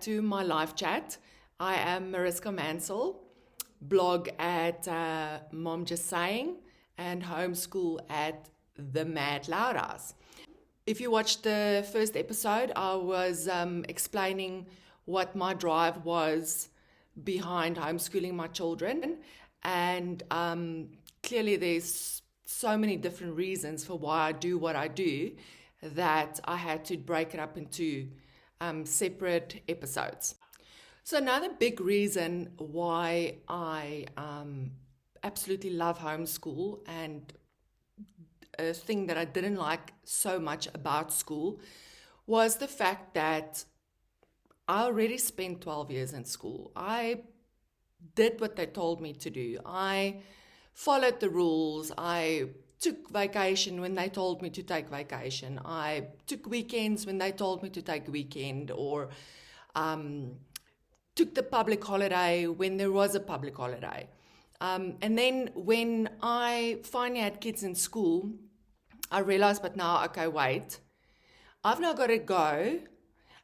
to my live chat. I am Mariska Mansell, blog at Mom Just Saying, and homeschool at The Mad Laudas. If you watched the first episode, I was explaining what my drive was behind homeschooling my children, and clearly there's so many different reasons for why I do what I do that I had to break it up into separate episodes. So another big reason why I absolutely love homeschool, and a thing that I didn't like so much about school, was the fact that I already spent 12 years in school. I did what they told me to do. I followed the rules. I took vacation when they told me to take vacation. I took weekends when they told me to take weekend, or took the public holiday when there was a public holiday. And then when I finally had kids in school, I realized, but now, okay, wait, I've now got to go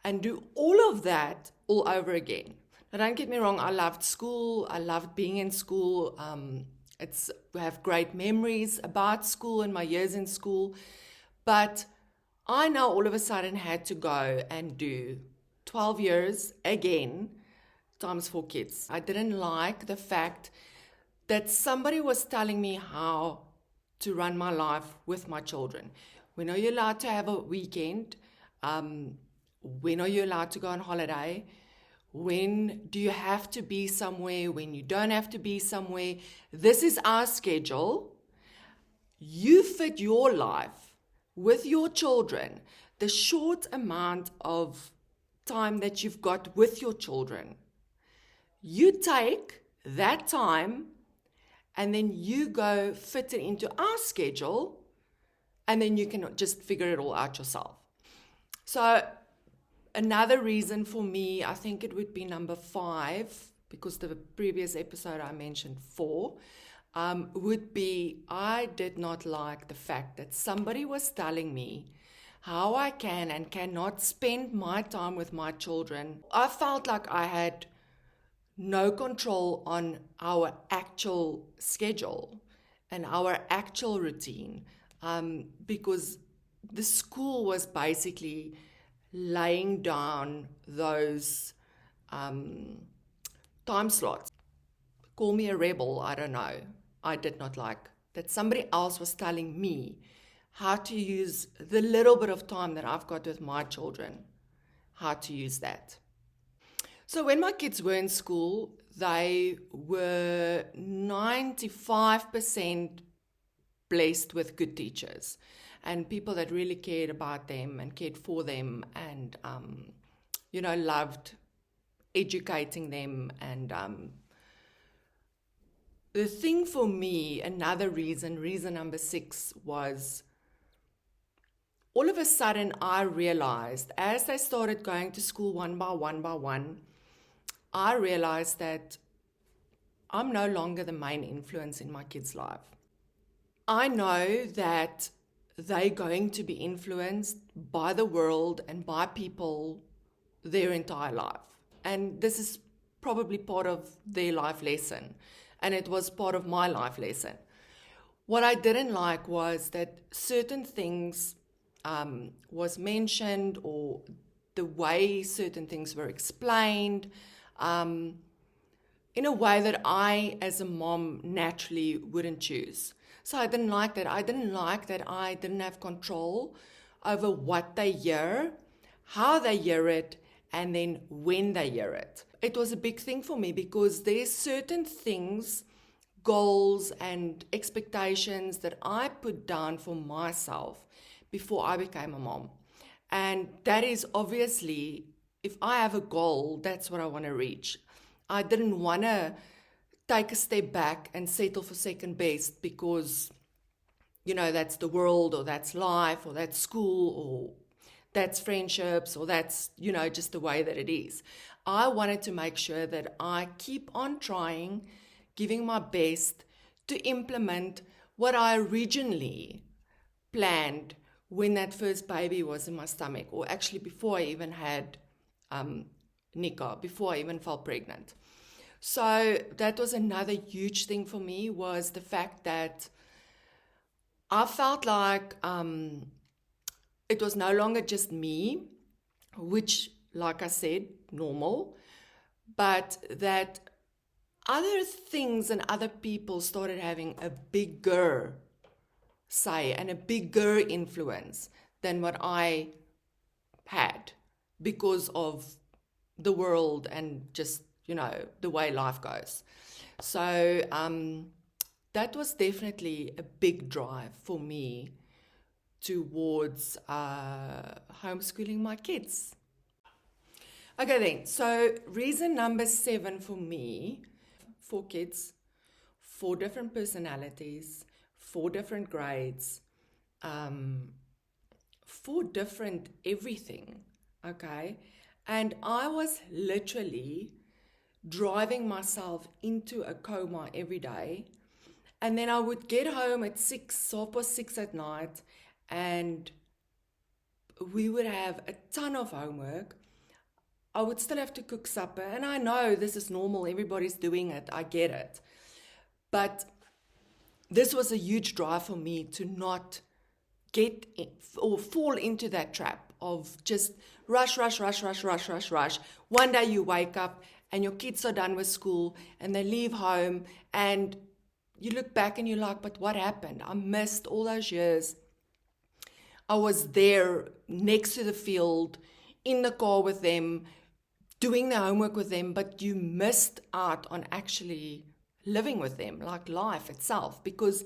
and do all of that all over again. Now, don't get me wrong, I loved school. I loved being in school. We have great memories about school and my years in school. But I now all of a sudden had to go and do 12 years again, times 4 kids. I didn't like the fact that somebody was telling me how to run my life with my children. When are you allowed to have a weekend? When are you allowed to go on holiday? When do you have to be somewhere? When you don't have to be somewhere? This is our schedule. You fit your life with your children, the short amount of time that you've got with your children. You take that time and then you go fit it into our schedule, and then you can just figure it all out yourself. So another reason for me, I think it would be number 5, because the previous episode I mentioned 4, would be I did not like the fact that somebody was telling me how I can and cannot spend my time with my children. I felt like I had no control on our actual schedule and our actual routine, because the school was basically laying down those time slots. Call me a rebel, I don't know. I did not like that somebody else was telling me how to use the little bit of time that I've got with my children, how to use that. So when my kids were in school, they were 95% blessed with good teachers and people that really cared about them and cared for them and, loved educating them. And the thing for me, another reason number 6, was all of a sudden I realized, as they started going to school one by one, I realized that I'm no longer the main influence in my kids' life. I know that they're going to be influenced by the world and by people their entire life. And this is probably part of their life lesson. And it was part of my life lesson. What I didn't like was that certain things was mentioned, or the way certain things were explained, in a way that I, as a mom, naturally wouldn't choose. So I didn't like that. I didn't like that I didn't have control over what they hear, how they hear it, and then when they hear it. It was a big thing for me because there's certain things, goals and expectations that I put down for myself before I became a mom. And that is obviously, if I have a goal, that's what I want to reach. I didn't want to take a step back and settle for second best because, that's the world, or that's life, or that's school, or that's friendships, or that's, just the way that it is. I wanted to make sure that I keep on trying, giving my best to implement what I originally planned when that first baby was in my stomach, or actually before I even had nikah, before I even fell pregnant. So that was another huge thing for me, was the fact that I felt like it was no longer just me, which, like I said, normal, but that other things and other people started having a bigger say and a bigger influence than what I had, because of the world and just, the way life goes. So that was definitely a big drive for me towards homeschooling my kids. Okay then, so reason number 7 for me: 4 kids, 4 different personalities, 4 different grades, 4 different everything, okay? And I was literally driving myself into a coma every day. And then I would get home at 6:30 at night, and we would have a ton of homework. I would still have to cook supper, and I know this is normal, everybody's doing it, I get it. But this was a huge drive for me to not get in, or fall into that trap of just rush. One day you wake up and your kids are done with school and they leave home, and you look back and you're like, but what happened? I missed all those years. I was there next to the field, in the car with them, doing the homework with them, but you missed out on actually living with them, like life itself, because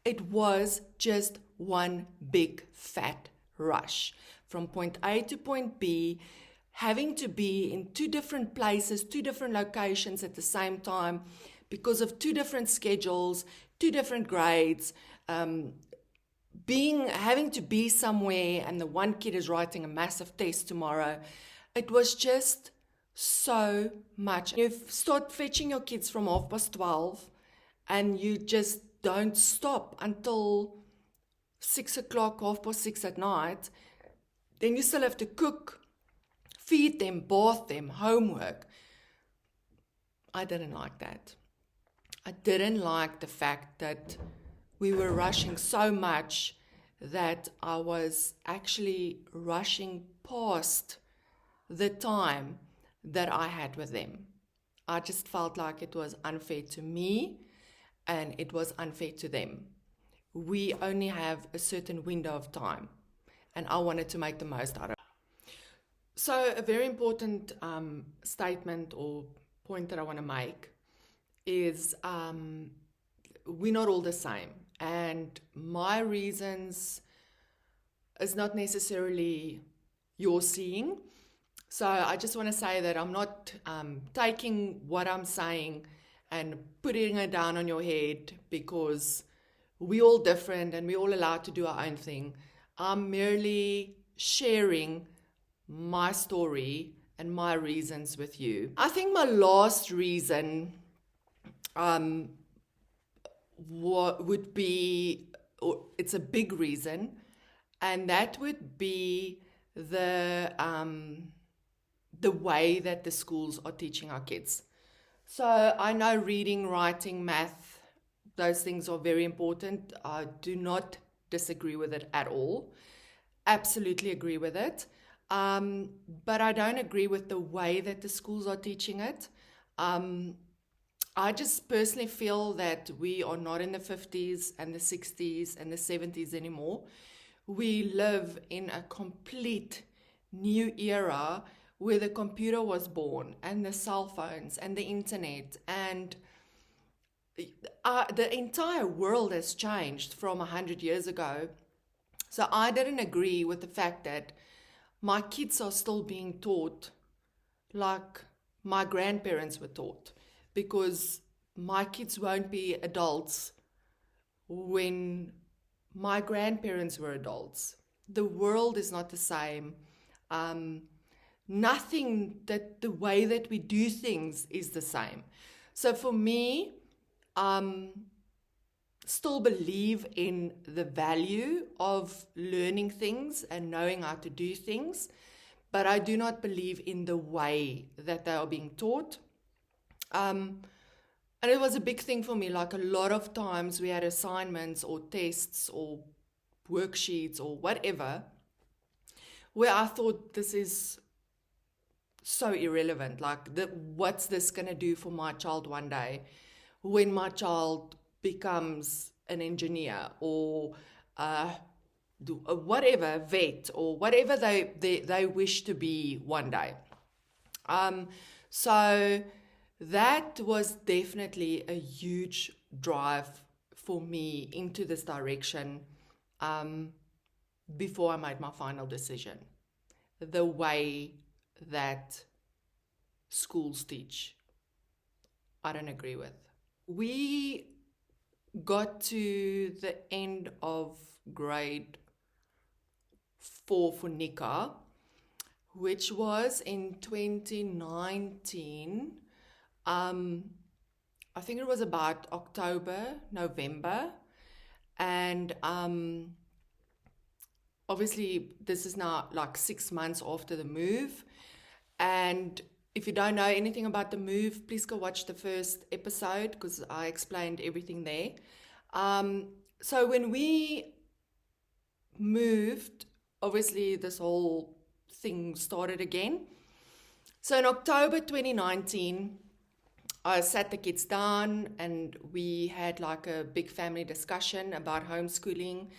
it was just one big fat rush from point A to point B, having to be in 2 different places, 2 different locations at the same time, because of 2 different schedules, 2 different grades, having to be somewhere, and the one kid is writing a massive test tomorrow. It was just so much. You start fetching your kids from 12:30, and you just don't stop until 6 o'clock, 6:30 at night. Then you still have to cook, feed them, bath them, homework. I didn't like that. I didn't like the fact that we were rushing so much that I was actually rushing past the time that I had with them. I just felt like it was unfair to me, and it was unfair to them. We only have a certain window of time, and I wanted to make the most out of it. So a very important statement or point that I want to make is we're not all the same, and my reasons is not necessarily your seeing. So I just want to say that I'm not taking what I'm saying and putting it down on your head, because we're all different and we're all allowed to do our own thing. I'm merely sharing my story and my reasons with you. I think my last reason would be, or it's a big reason, and that would be the way that the schools are teaching our kids. So I know reading, writing, math, those things are very important. I do not disagree with it at all. Absolutely agree with it. But I don't agree with the way that the schools are teaching it. I just personally feel that we are not in the 50s and the 60s and the 70s anymore. We live in a complete new era where the computer was born, and the cell phones and the internet, and the entire world has changed from 100 years ago. So I didn't agree with the fact that my kids are still being taught like my grandparents were taught, because my kids won't be adults when my grandparents were adults. The world is not the same. Nothing, that the way that we do things is the same. So for me, still believe in the value of learning things and knowing how to do things, but I do not believe in the way that they are being taught. And it was a big thing for me. Like, a lot of times we had assignments or tests or worksheets or whatever where I thought, this is so irrelevant. Like, what's this going to do for my child one day when my child becomes an engineer or whatever, vet, or whatever they wish to be one day. So that was definitely a huge drive for me into this direction before I made my final decision. The way that schools teach, I don't agree with. We got to the end of grade 4 for Nika, which was in 2019. I think it was about October, November. And obviously this is now like 6 months after the move. And if you don't know anything about the move, please go watch the first episode because I explained everything there. So when we moved, obviously this whole thing started again. So in October 2019, I sat the kids down and we had like a big family discussion about homeschooling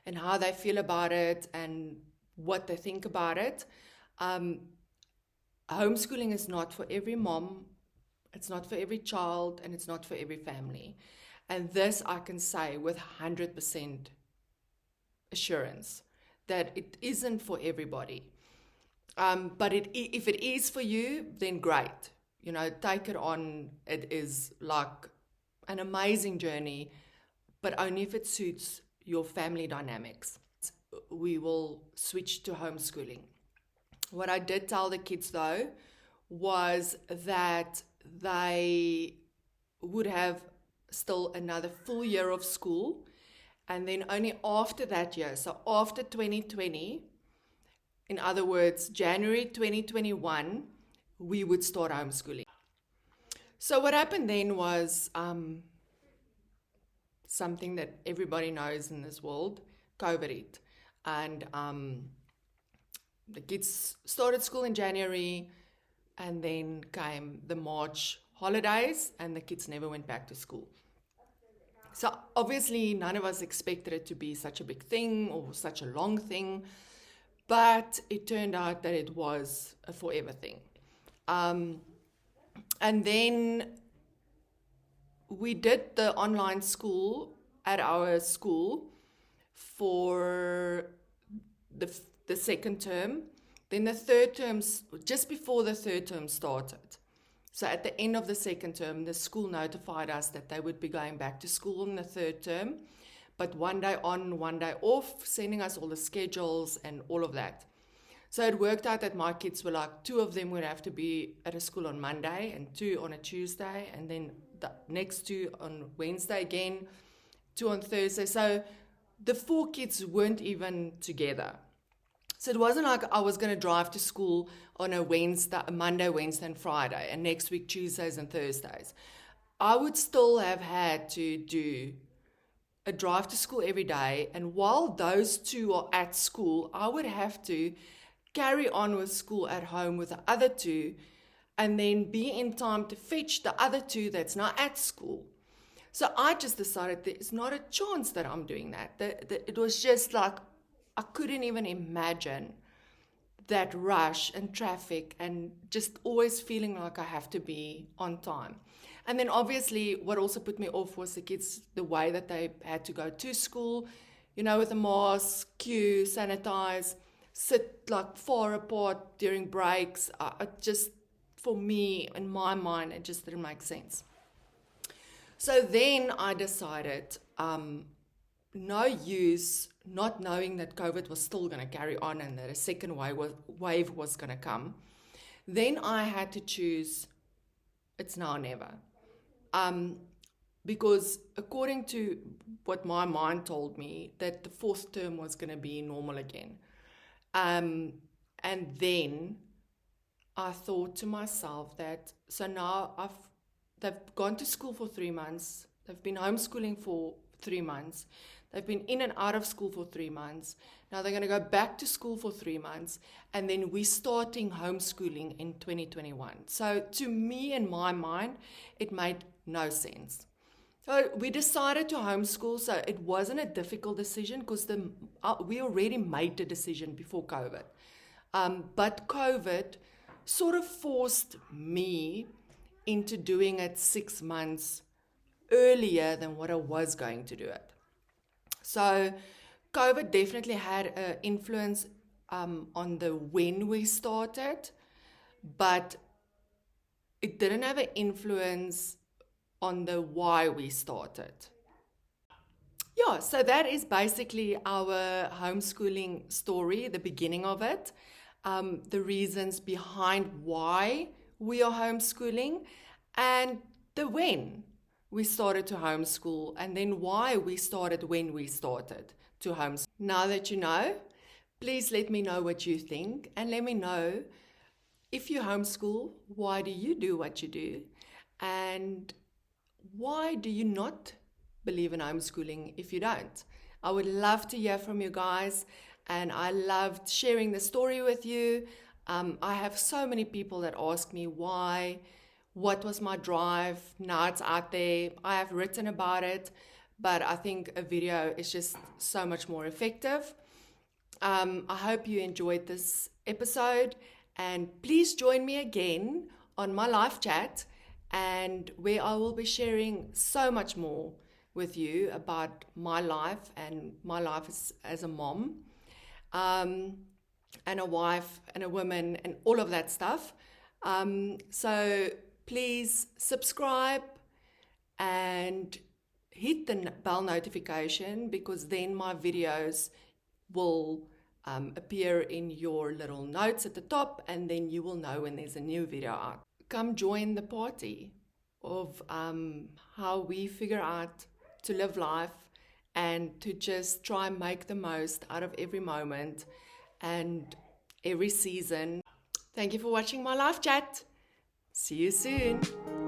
and how they feel about it and what they think about it. Homeschooling is not for every mom, it's not for every child, and it's not for every family. And this I can say with 100% assurance that it isn't for everybody. But if it is for you, then great. You know, take it on. It is like an amazing journey, but only if it suits your family dynamics. We will switch to homeschooling. What I did tell the kids though was that they would have still another full year of school, and then only after that year, so after 2020, in other words, January 2021, we would start homeschooling. So what happened then was something that everybody knows in this world, COVID hit. And the kids started school in January, and then came the March holidays, and the kids never went back to school. So obviously none of us expected it to be such a big thing or such a long thing, but it turned out that it was a forever thing. And then we did the online school at our school for the second term. Then the third term, just before the third term started. So at the end of the second term, the school notified us that they would be going back to school in the third term, but one day on, one day off, sending us all the schedules and all of that. So it worked out that my kids were like, 2 of them would have to be at a school on Monday and 2 on a Tuesday, and then the next 2 on Wednesday again, 2 on Thursday. So the 4 kids weren't even together. So it wasn't like I was going to drive to school on a Monday, Wednesday, and Friday, and next week Tuesdays and Thursdays. I would still have had to do a drive to school every day, and while those 2 are at school, I would have to carry on with school at home with the other 2, and then be in time to fetch the other 2 that's not at school. So I just decided there's not a chance that I'm doing that. It was just like, I couldn't even imagine that rush and traffic and just always feeling like I have to be on time. And then obviously what also put me off was the kids, the way that they had to go to school, you know, with a mask, queue, sanitize, sit like far apart during breaks. Just, for me, in my mind, it just didn't make sense. So then I decided, no use not knowing that COVID was still going to carry on and that a second wave was going to come. Then I had to choose, it's now or never. Because according to what my mind told me, that the 4th term was going to be normal again. And And then I thought to myself that, so now they've gone to school for 3 months, they've been homeschooling for 3 months, they've been in and out of school for 3 months, now they're going to go back to school for 3 months, and then we're starting homeschooling in 2021. So to me, in my mind, it made no sense. So we decided to homeschool, so it wasn't a difficult decision because we already made the decision before COVID. But COVID sort of forced me into doing it 6 months earlier than what I was going to do it. So COVID definitely had an influence on the when we started, but it didn't have an influence on the why we started. Yeah, so that is basically our homeschooling story, the beginning of it, the reasons behind why we are homeschooling, and the when we started to homeschool, and then why we started when we started to homeschool. Now that you know, please let me know what you think, and let me know if you homeschool, why do you do what you do, and why do you not believe in homeschooling if you don't? I would love to hear from you guys, and I loved sharing the story with you. I have so many people that ask me why, what was my drive. Now it's out there. I have written about it, but I think a video is just so much more effective. I hope you enjoyed this episode, and please join me again on my live chat, and where I will be sharing so much more with you about my life and my life as a mom, and a wife and a woman and all of that stuff. So please subscribe and hit the bell notification, because then my videos will appear in your little notes at the top, and then you will know when there's a new video out. Come join the party of how we figure out to live life and to just try and make the most out of every moment and every season. Thank you for watching my live chat. See you soon.